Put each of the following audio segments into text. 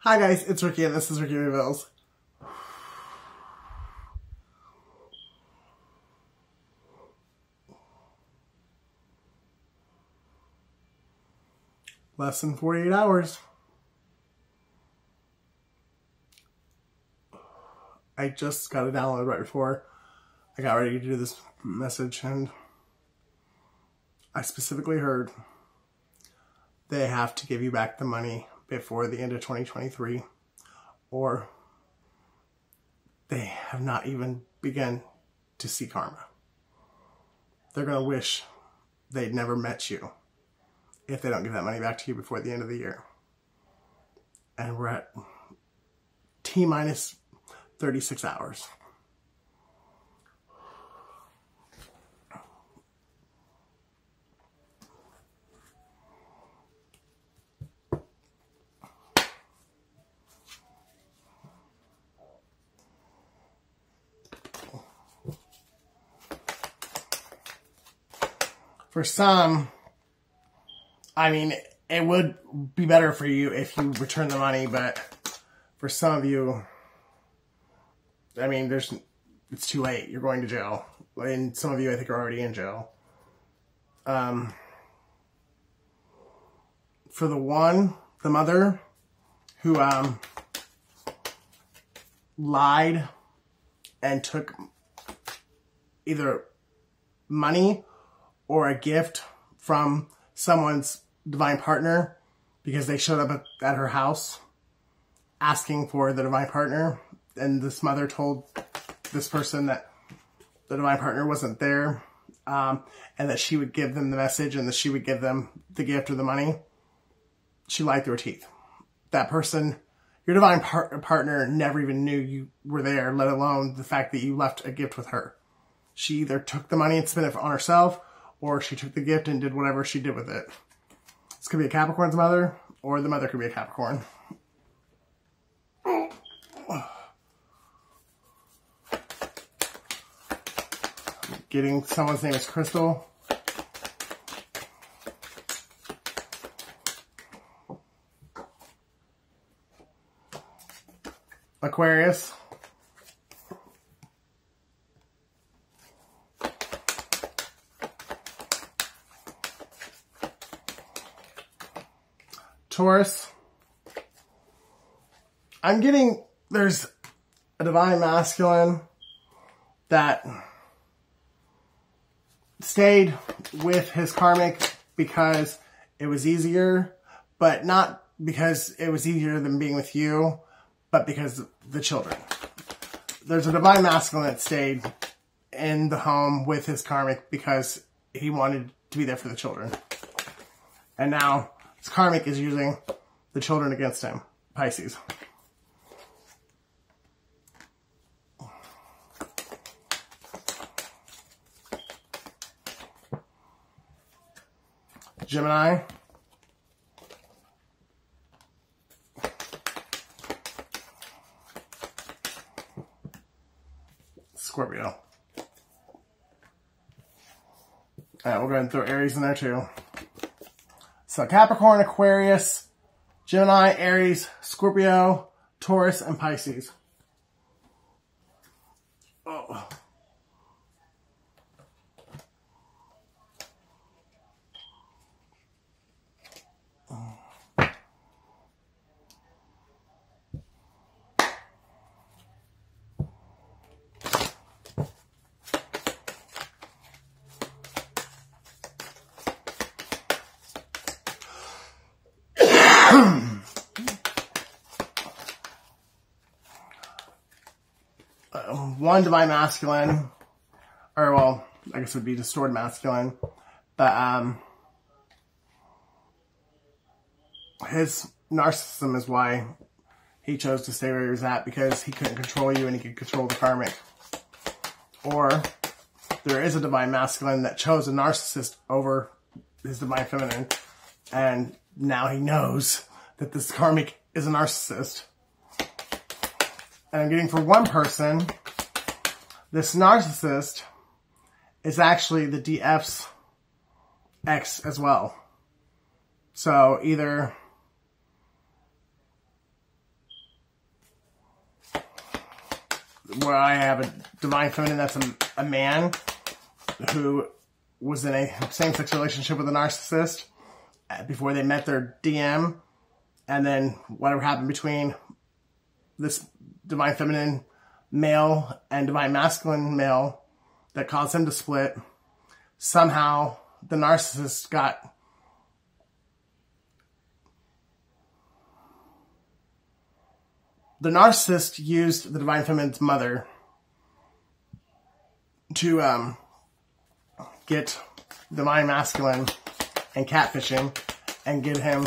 Hi guys, it's Ricky and this is Ricky Reveals. Less than 48 hours. I just got it downloaded right before I got ready to do this message, and I specifically heard they have to give you back the money before the end of 2023, or they have not even begun to see karma. They're going to wish they'd never met you if they don't give that money back to you before the end of the year. And we're at T-minus 36 hours. For some, I mean, it would be better for you if you return the money, but for some of you, I mean, it's too late. You're going to jail. And some of you, I think, are already in jail. For the mother who lied and took either money or a gift from someone's divine partner because they showed up at her house asking for the divine partner, and this mother told this person that the divine partner wasn't there, and that she would give them the message and that she would give them the gift or the money. She lied through her teeth. That person, your divine partner, never even knew you were there, let alone the fact that you left a gift with her. She either took the money and spent it on herself, or she took the gift and did whatever she did with it. This could be a Capricorn's mother, or the mother could be a Capricorn. Getting someone's name is Crystal. Aquarius. Taurus. I'm getting, there's a divine masculine that stayed with his karmic because it was easier, but not because it was easier than being with you, but because of the children. There's a divine masculine that stayed in the home with his karmic because he wanted to be there for the children. And now his karmic is using the children against him. Pisces. Gemini. Scorpio. Alright, we'll go ahead and throw Aries in there too. So Capricorn, Aquarius, Gemini, Aries, Scorpio, Taurus, and Pisces. Oh. One divine masculine, or well, I guess it would be distorted masculine, but his narcissism is why he chose to stay where he was at, because he couldn't control you and he could control the karmic. Or there is a divine masculine that chose a narcissist over his divine feminine, and now he knows that this karmic is a narcissist. And I'm getting for one person, this narcissist is actually the DF's ex as well. So either where I have a divine feminine that's a man who was in a same-sex relationship with a narcissist before they met their DM, and then whatever happened between this divine feminine male and divine masculine male that caused them to split. Somehow the narcissist used the divine feminine's mother to get divine masculine and catfishing and get him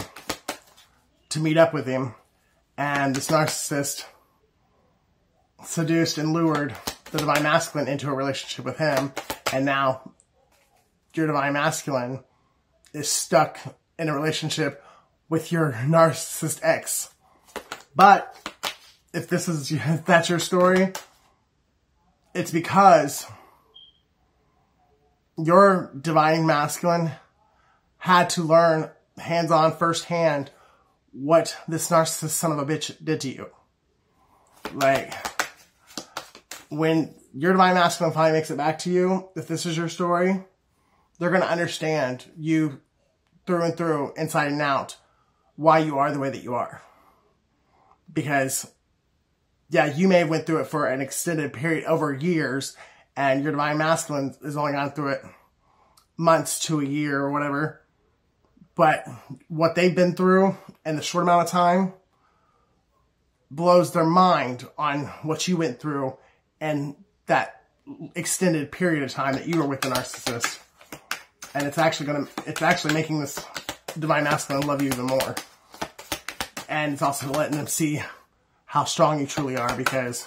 to meet up with him. And this narcissist seduced and lured the divine masculine into a relationship with him. And now your divine masculine is stuck in a relationship with your narcissist ex. But if that's your story, it's because your divine masculine had to learn hands-on, firsthand, what this narcissist son of a bitch did to you. Like, when your divine masculine finally makes it back to you, if this is your story, they're going to understand you through and through, inside and out, why you are the way that you are. Because, yeah, you may have went through it for an extended period, over years, and your divine masculine has only gone through it months to a year or whatever. But what they've been through in the short amount of time blows their mind on what you went through and that extended period of time that you were with the narcissist. And it's actually making this divine masculine love you even more. And it's also letting them see how strong you truly are, because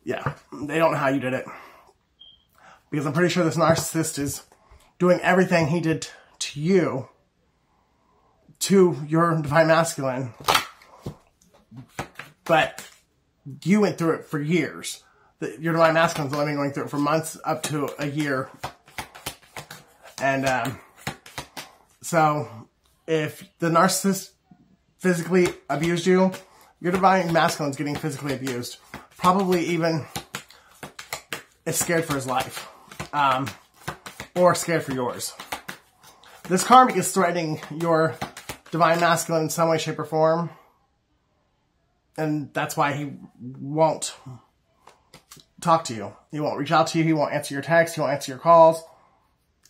yeah, they don't know how you did it. Because I'm pretty sure this narcissist is doing everything he did to you, to your divine masculine. But you went through it for years. Your divine masculine's only been going through it for months up to a year. And so if the narcissist physically abused you, your divine masculine's getting physically abused. Probably even is scared for his life. Or scared for yours. This karmic is threatening your divine masculine in some way, shape, or form. And that's why he won't talk to you. He won't reach out to you. He won't answer your texts. He won't answer your calls.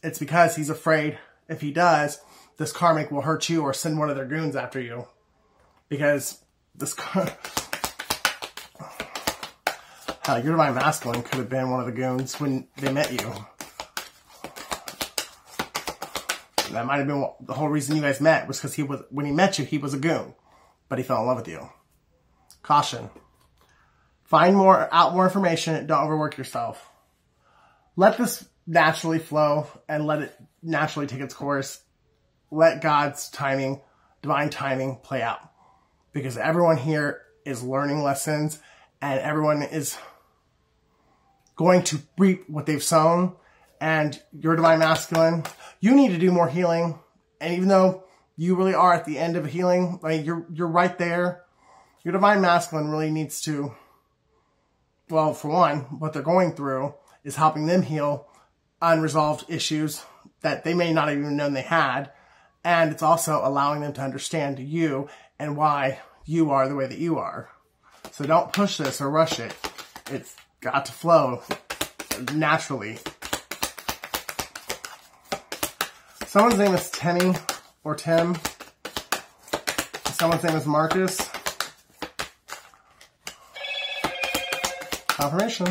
It's because he's afraid if he does, this karmic will hurt you or send one of their goons after you. Because this your divine masculine could have been one of the goons when they met you. That might have been the whole reason you guys met, was because when he met you, he was a goon. But he fell in love with you. Caution. Find out more information. Don't overwork yourself. Let this naturally flow and let it naturally take its course. Let God's timing, divine timing, play out. Because everyone here is learning lessons, and everyone is going to reap what they've sown. And your divine masculine, you need to do more healing. And even though you really are at the end of healing, like you're right there, your divine masculine really needs to, well, for one, what they're going through is helping them heal unresolved issues that they may not have even known they had. And it's also allowing them to understand you and why you are the way that you are. So don't push this or rush it. It's got to flow naturally. Someone's name is Timmy or Tim. Someone's name is Marcus. Confirmation.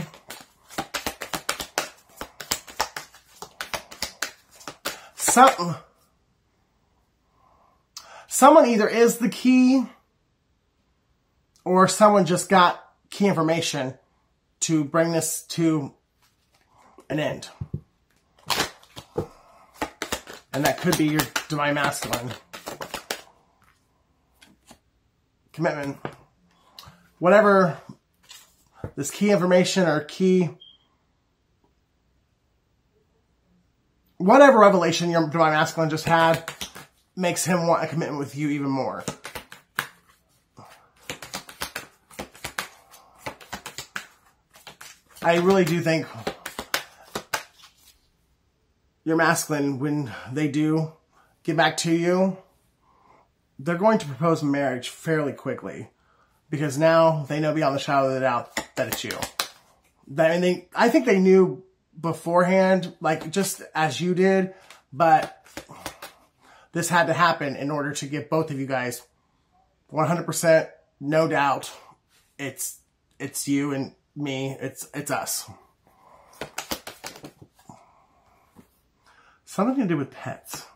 Someone either is the key, or someone just got key information to bring this to an end. And that could be your divine masculine. Commitment. Whatever this key information or whatever revelation your divine masculine just had, makes him want a commitment with you even more. I really do think your masculine, when they do get back to you, they're going to propose marriage fairly quickly. Because now they know beyond the shadow of the doubt that it's you. I think they knew beforehand, like just as you did, but this had to happen in order to give both of you guys 100%, no doubt. It's you and me. It's us. Something to do with pets.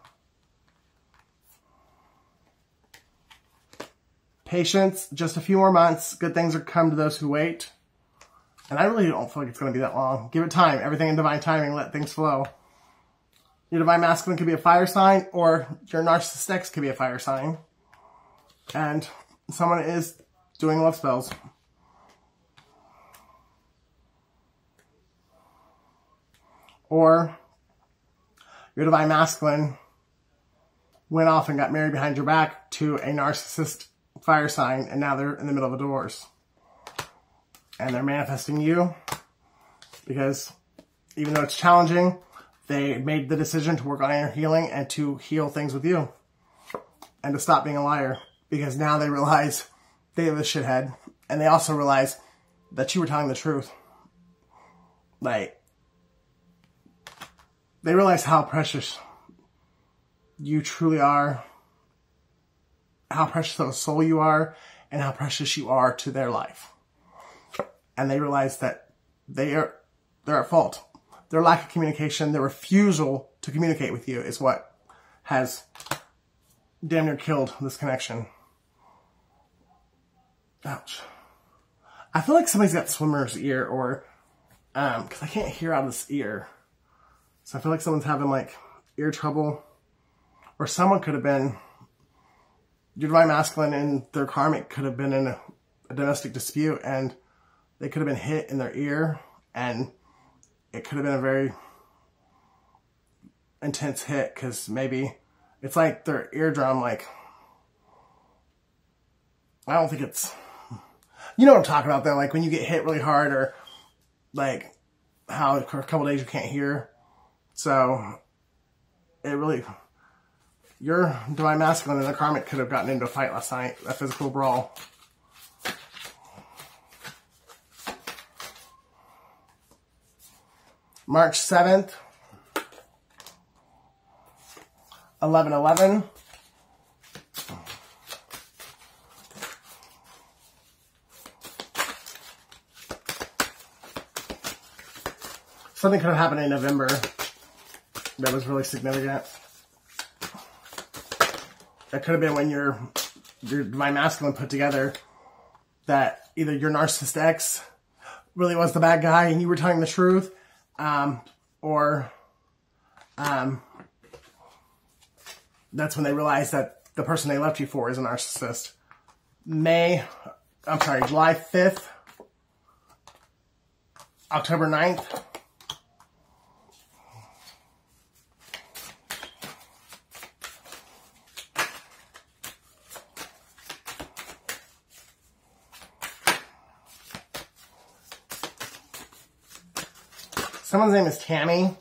Patience, just a few more months. Good things are come to those who wait. And I really don't feel like it's going to be that long. Give it time. Everything in divine timing. Let things flow. Your divine masculine could be a fire sign, or your narcissist ex could be a fire sign. And someone is doing love spells. Or your divine masculine went off and got married behind your back to a narcissist fire sign, and now they're in the middle of a divorce. And they're manifesting you because even though it's challenging, they made the decision to work on inner healing and to heal things with you. And to stop being a liar. Because now they realize they have a shithead. And they also realize that you were telling the truth. Like, they realize how precious you truly are. How precious of a soul you are. And how precious you are to their life. And they realize that they're at fault. Their lack of communication, their refusal to communicate with you is what has damn near killed this connection. Ouch. I feel like somebody's got swimmer's ear, or because I can't hear out of this ear. So I feel like someone's having like ear trouble. Or someone could have been, your divine masculine and their karmic could have been in a domestic dispute, and they could have been hit in their ear, and it could have been a very intense hit, because maybe it's like their eardrum, like, I don't think it's, you know what I'm talking about though, like when you get hit really hard, or like how for a couple days you can't hear. So it really, your divine masculine and the karmic could have gotten into a fight last night, a physical brawl. March 7th, 11/11. Something could have happened in November that was really significant. That could have been when your divine masculine put together that either your narcissist ex really was the bad guy and you were telling the truth, or that's when they realized that the person they left you for is a narcissist. July 5th, October 9th. Someone's name is Tammy.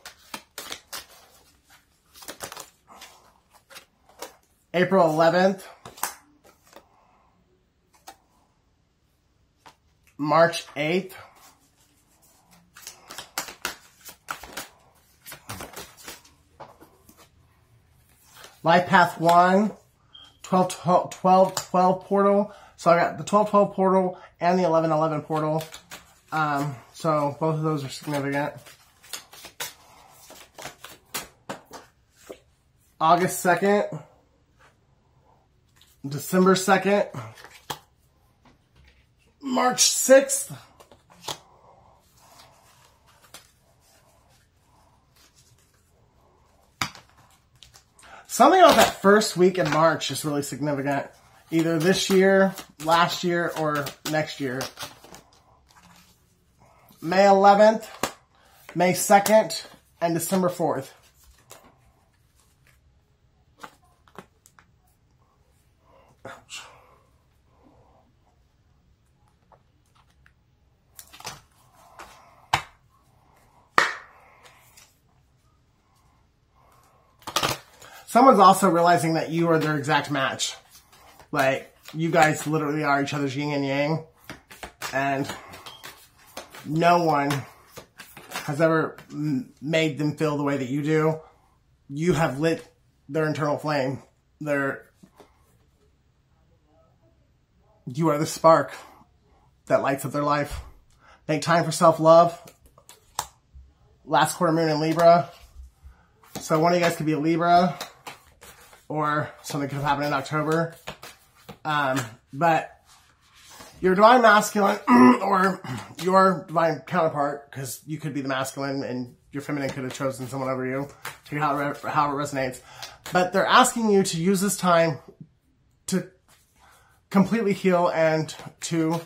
April 11th. March 8th. Life Path 1. 12/12 portal. So I got the 12/12 portal and the 11/11 portal. So both of those are significant. August 2nd, December 2nd, March 6th, something about that first week in March is really significant. Either this year, last year, or next year. May 11th, May 2nd, and December 4th. Someone's also realizing that you are their exact match. Like, you guys literally are each other's yin and yang. And no one has ever made them feel the way that you do. You have lit their internal flame. You are the spark that lights up their life. Make time for self-love. Last quarter moon in Libra. So one of you guys could be a Libra, or something could have happened in October. But your divine masculine or your divine counterpart, because you could be the masculine and your feminine could have chosen someone over you, to how it resonates. But they're asking you to use this time to completely heal and to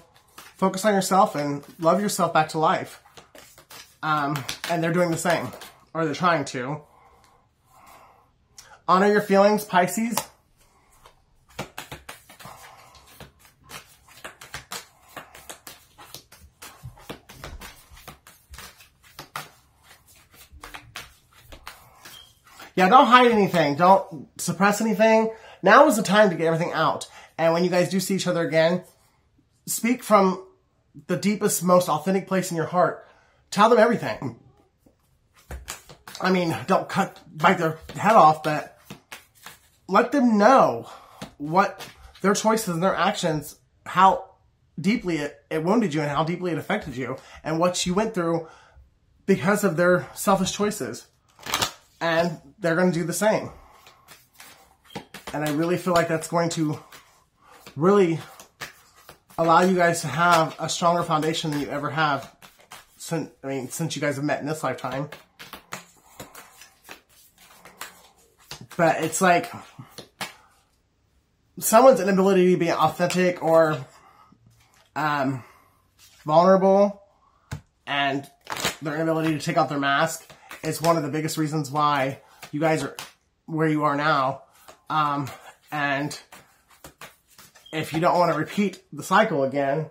focus on yourself and love yourself back to life. And they're doing the same, or they're trying to. Honor your feelings, Pisces. Yeah, don't hide anything. Don't suppress anything. Now is the time to get everything out. And when you guys do see each other again, speak from the deepest, most authentic place in your heart. Tell them everything. I mean, don't bite their head off, but let them know what their choices and their actions, how deeply it wounded you and how deeply it affected you, and what you went through because of their selfish choices. And they're going to do the same. And I really feel like that's going to really allow you guys to have a stronger foundation than you ever have since you guys have met in this lifetime. But it's like someone's inability to be authentic or vulnerable, and their inability to take off their mask is one of the biggest reasons why you guys are where you are now. And if you don't want to repeat the cycle again,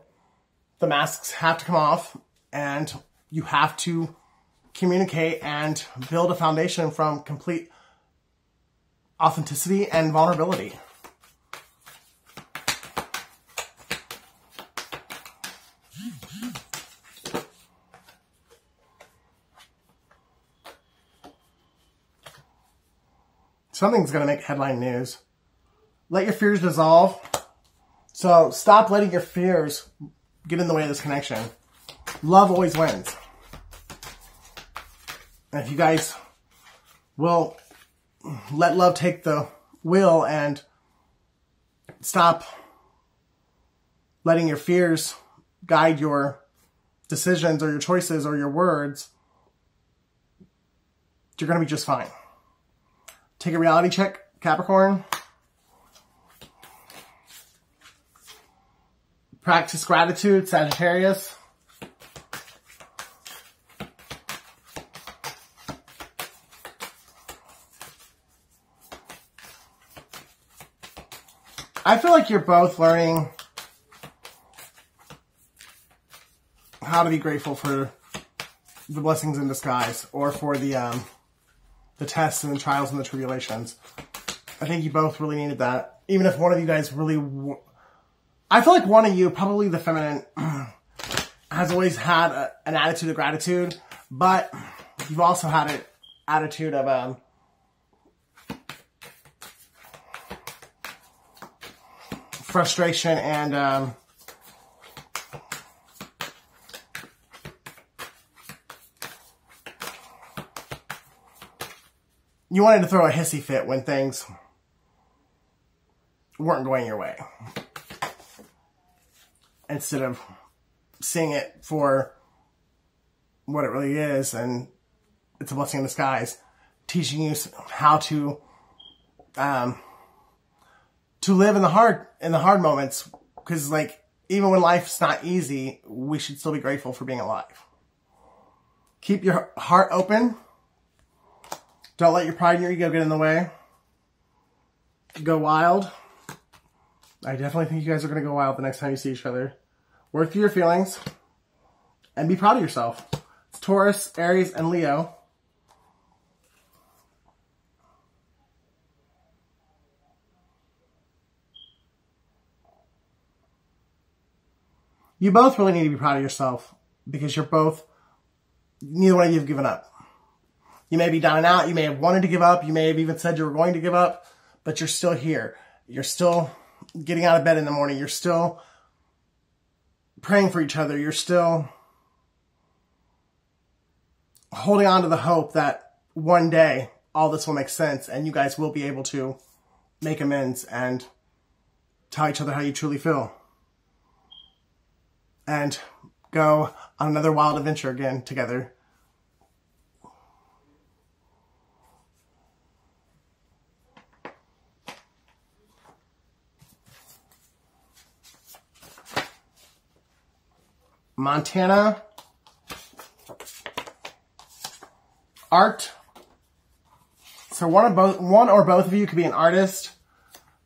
the masks have to come off, and you have to communicate and build a foundation from complete authenticity and vulnerability. Something's going to make headline news. Let your fears dissolve. So stop letting your fears get in the way of this connection. Love always wins. And if you guys will let love take the wheel and stop letting your fears guide your decisions or your choices or your words, you're going to be just fine. Take a reality check, Capricorn. Practice gratitude, Sagittarius. I feel like you're both learning how to be grateful for the blessings in disguise, or for the tests and the trials and the tribulations. I think you both really needed that. Even if one of you guys really... I feel like one of you, probably the feminine, has always had an attitude of gratitude, but you've also had an attitude of frustration and you wanted to throw a hissy fit when things weren't going your way, instead of seeing it for what it really is, and it's a blessing in disguise, teaching you how to live in the hard moments, because like even when life's not easy, we should still be grateful for being alive. Keep your heart open. Don't let your pride and your ego get in the way. Go wild. I definitely think you guys are going to go wild the next time you see each other. Work through your feelings. And be proud of yourself. It's Taurus, Aries, and Leo. You both really need to be proud of yourself because you're both, neither one of you have given up. You may be down and out. You may have wanted to give up. You may have even said you were going to give up, but you're still here. You're still getting out of bed in the morning. You're still praying for each other. You're still holding on to the hope that one day all this will make sense and you guys will be able to make amends and tell each other how you truly feel. And go on another wild adventure again together. Montana, art. So one or both of you could be an artist.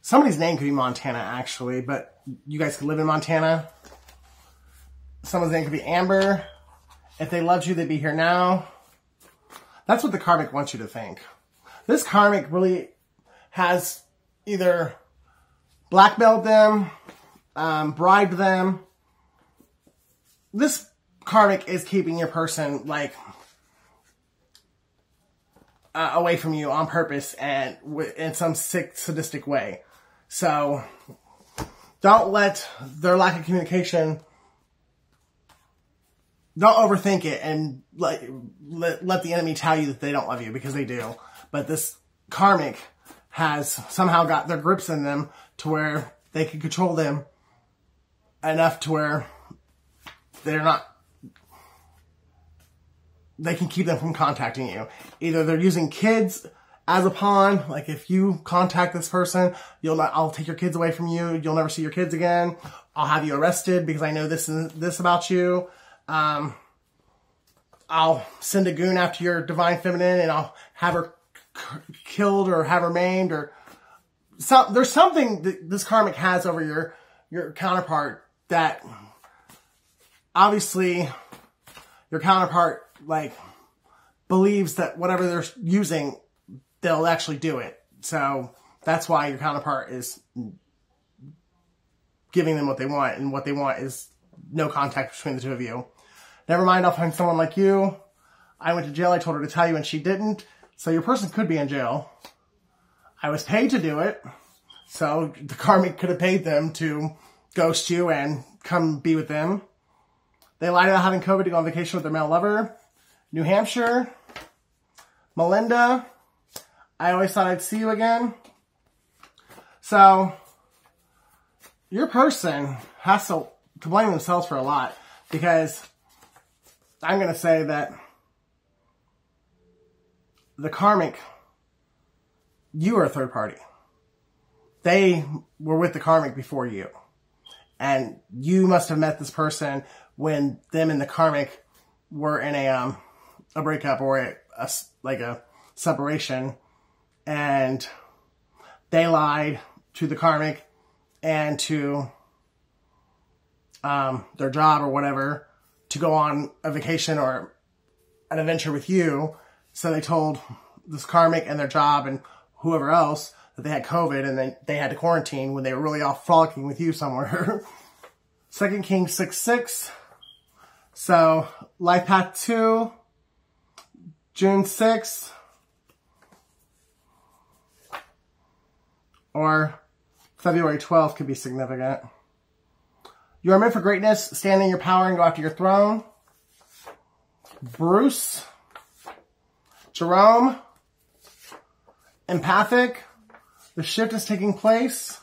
Somebody's name could be Montana, actually, but you guys could live in Montana. Someone's name could be Amber. If they loved you, they'd be here now. That's what the karmic wants you to think. This karmic really has either blackmailed them, bribed them. This karmic is keeping your person, like, away from you on purpose and in some sick, sadistic way. So, don't let their lack of communication, don't overthink it and let the enemy tell you that they don't love you, because they do. But this karmic has somehow got their grips in them to where they can control them enough to where they can keep them from contacting you. Either they're using kids as a pawn, like if you contact this person, I'll take your kids away from you, you'll never see your kids again, I'll have you arrested because I know this about you, I'll send a goon after your divine feminine and I'll have her killed or have her maimed, or there's something that this karmic has over your counterpart that obviously your counterpart, like, believes that whatever they're using, they'll actually do it. So that's why your counterpart is giving them what they want, and what they want is no contact between the two of you. Never mind, I'll find someone like you. I went to jail, I told her to tell you, and she didn't. So your person could be in jail. I was paid to do it. So the karmic could have paid them to ghost you and come be with them. They lied about having COVID to go on vacation with their male lover. New Hampshire. Melinda. I always thought I'd see you again. So, your person has to blame themselves for a lot, because I'm going to say that the karmic, you are a third party. They were with the karmic before you. And you must have met this person when them and the karmic were in a breakup or a separation, and they lied to the karmic and to their job or whatever to go on a vacation or an adventure with you. So they told this karmic and their job and whoever else that they had COVID, and then they had to quarantine when they were really off frolicking with you somewhere. 2 Kings 6:6. So, Life Path 2, June 6th, or February 12th could be significant. You are meant for greatness. Stand in your power and go after your throne. Bruce, Jerome, Empathic. The shift is taking place.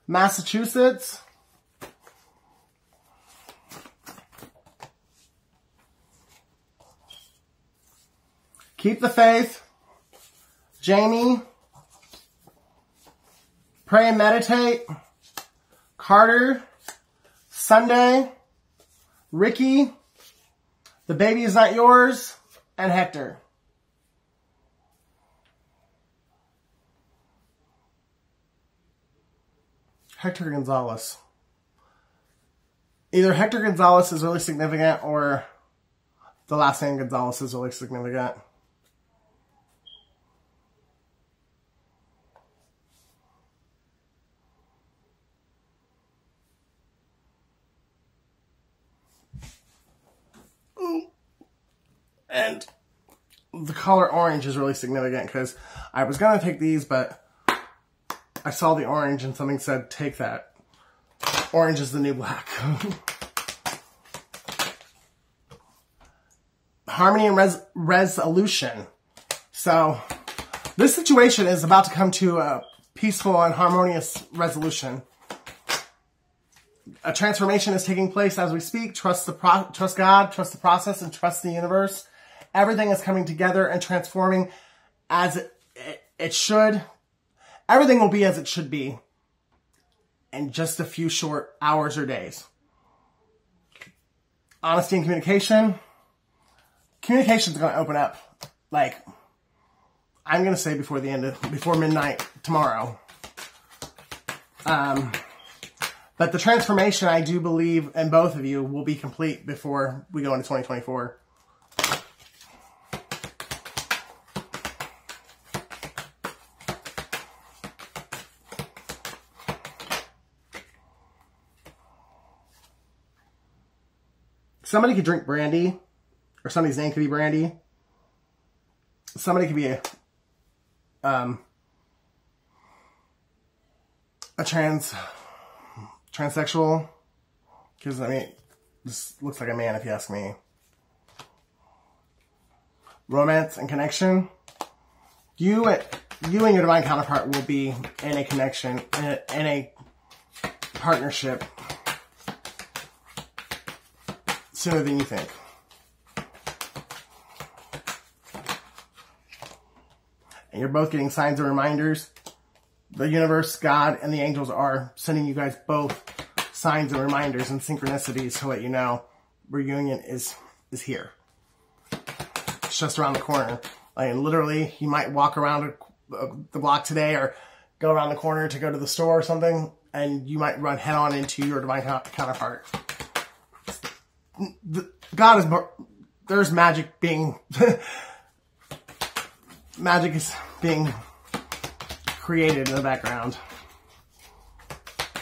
Massachusetts. Keep the faith. Jamie. Pray and meditate. Carter. Sunday. Ricky. The baby is not yours. And Hector. Hector Gonzalez. Either Hector Gonzalez is really significant, or the last name Gonzalez is really significant. And the color orange is really significant because I was going to take these, but I saw the orange and something said, take that. Orange is the new black. Harmony and resolution. So this situation is about to come to a peaceful and harmonious resolution. A transformation is taking place as we speak. Trust God, trust the process, and trust the universe. Everything is coming together and transforming as it should. Everything will be as it should be in just a few short hours or days. Honesty and communication. Communication is going to open up. Like, I'm going to say before midnight tomorrow. But the transformation, I do believe, in both of you will be complete before we go into 2024. Somebody could drink brandy, or somebody's name could be Brandy. Somebody could be a transsexual, because I mean, this looks like a man if you ask me. Romance and connection. You and your divine counterpart will be in a connection, in a partnership sooner than you think. And you're both getting signs and reminders. The universe, God, and the angels are sending you guys both signs and reminders and synchronicities to let you know reunion is here. It's just around the corner. Like, literally, you might walk around the block today or go around the corner to go to the store or something, and you might run head on into your divine counterpart. God is more, there's magic being, magic is being created in the background.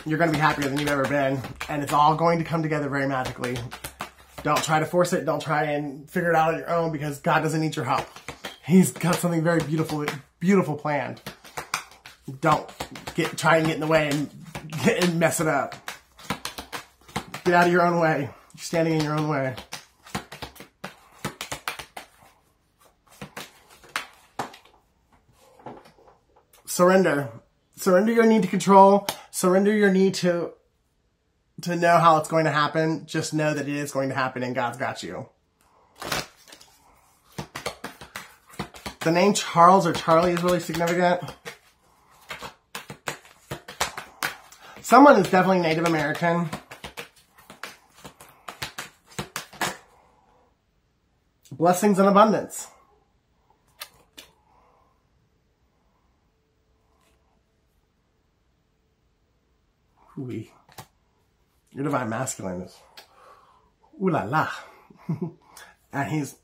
You're going to be happier than you've ever been, and it's all going to come together very magically. Don't try to force it. Don't try and figure it out on your own, because God doesn't need your help. He's got something very beautiful planned. Don't try and get in the way and mess it up. Get out of your own way. You're standing in your own way. Surrender. Surrender your need to control. Surrender your need to know how it's going to happen. Just know that it is going to happen, and God's got you. The name Charles or Charlie is really significant. Someone is definitely Native American. Blessings and abundance. Ooh, your divine masculine is ooh la la. And he is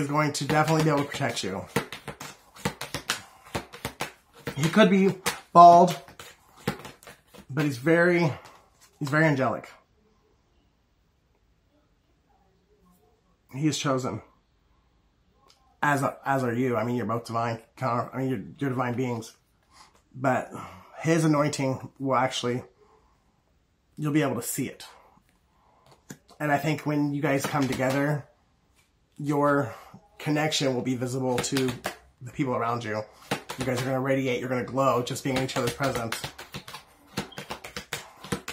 going to definitely be able to protect you. He could be bald, but he's very angelic. He is chosen. As are you. I mean, you're both divine. You're divine beings. But his anointing will actually, you'll be able to see it. And I think when you guys come together, your connection will be visible to the people around you. You guys are going to radiate, you're going to glow just being in each other's presence.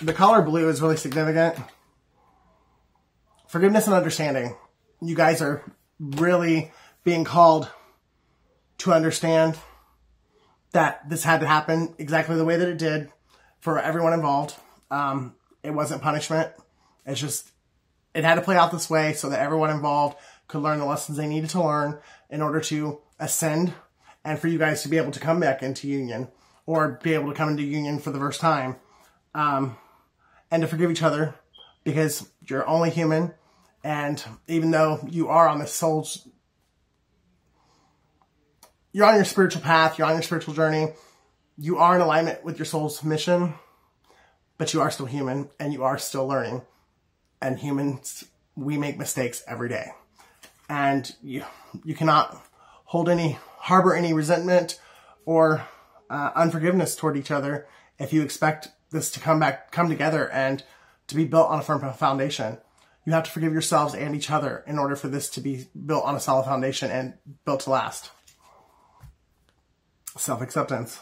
The color blue is really significant. Forgiveness and understanding. You guys are really being called to understand that this had to happen exactly the way that it did for everyone involved. It wasn't punishment. It's just, it had to play out this way so that everyone involved could learn the lessons they needed to learn in order to ascend, and for you guys to be able to come back into union, or be able to come into union for the first time, and to forgive each other, because you're only human. And even though you are on this you're on your spiritual path, you're on your spiritual journey, you are in alignment with your soul's mission, but you are still human, and you are still learning. And humans we make mistakes every day. And you cannot harbor any resentment or unforgiveness toward each other if you expect this to come together and to be built on a firm foundation. You have to forgive yourselves and each other in order for this to be built on a solid foundation and built to last. Self-acceptance.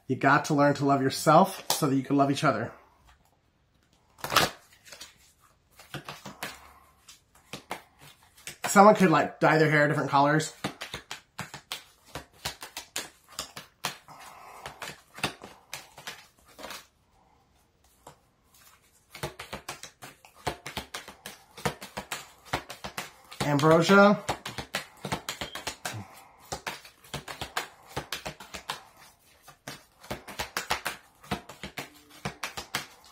You got to learn to love yourself so that you can love each other. Someone could like dye their hair different colors. Ambrosia.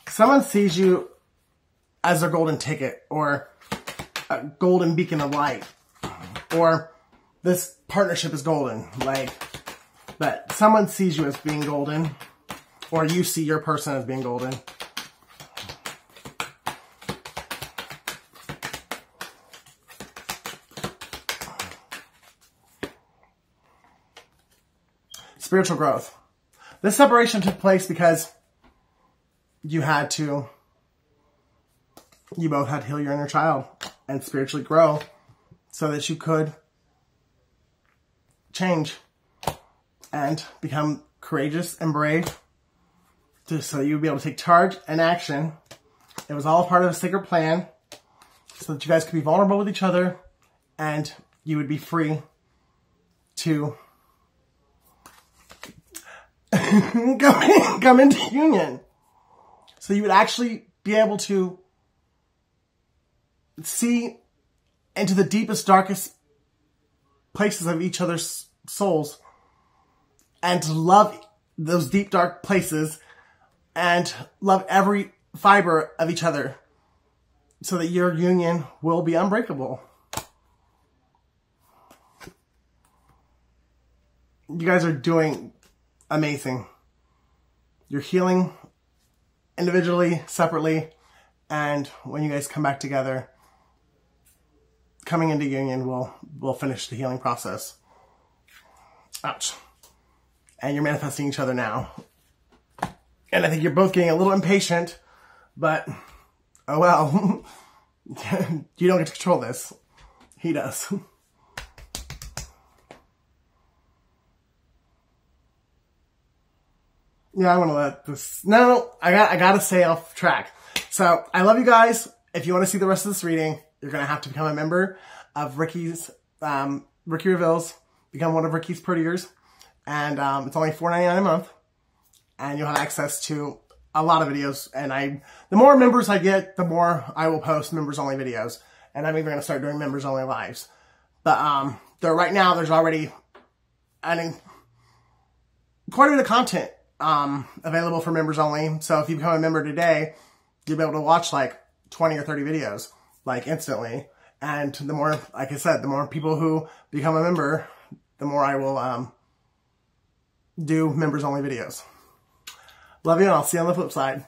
Someone sees you as their golden ticket or a golden beacon of light, or this partnership is golden, like, but someone sees you as being golden, or you see your person as being golden. Spiritual growth. This separation took place because you both had to heal your inner child and spiritually grow so that you could change and become courageous and brave so you'd be able to take charge and action. It was all part of a sacred plan so that you guys could be vulnerable with each other and you would be free to come into union. So you would actually be able to see into the deepest, darkest places of each other's souls and to love those deep, dark places and love every fiber of each other so that your union will be unbreakable. You guys are doing amazing. You're healing individually, separately, and when you guys come back together, coming into union will finish the healing process. Ouch. And you're manifesting each other now. And I think you're both getting a little impatient, but oh well. You don't get to control this. He does. Yeah, I'm gonna let this... No, I gotta stay off track. So, I love you guys. If you want to see the rest of this reading, you're gonna have to become a member of Ricky's, Ricky Reveals. Become one of Ricky's prettiers. And it's only $4.99 a month. And you'll have access to a lot of videos. And the more members I get, the more I will post members-only videos. And I'm even gonna start doing members-only lives. But right now, there's already quite a bit of content available for members only. So if you become a member today, you'll be able to watch like 20 or 30 videos like instantly. And the more, like I said, the more people who become a member, the more I will do members only videos. Love you, and I'll see you on the flip side.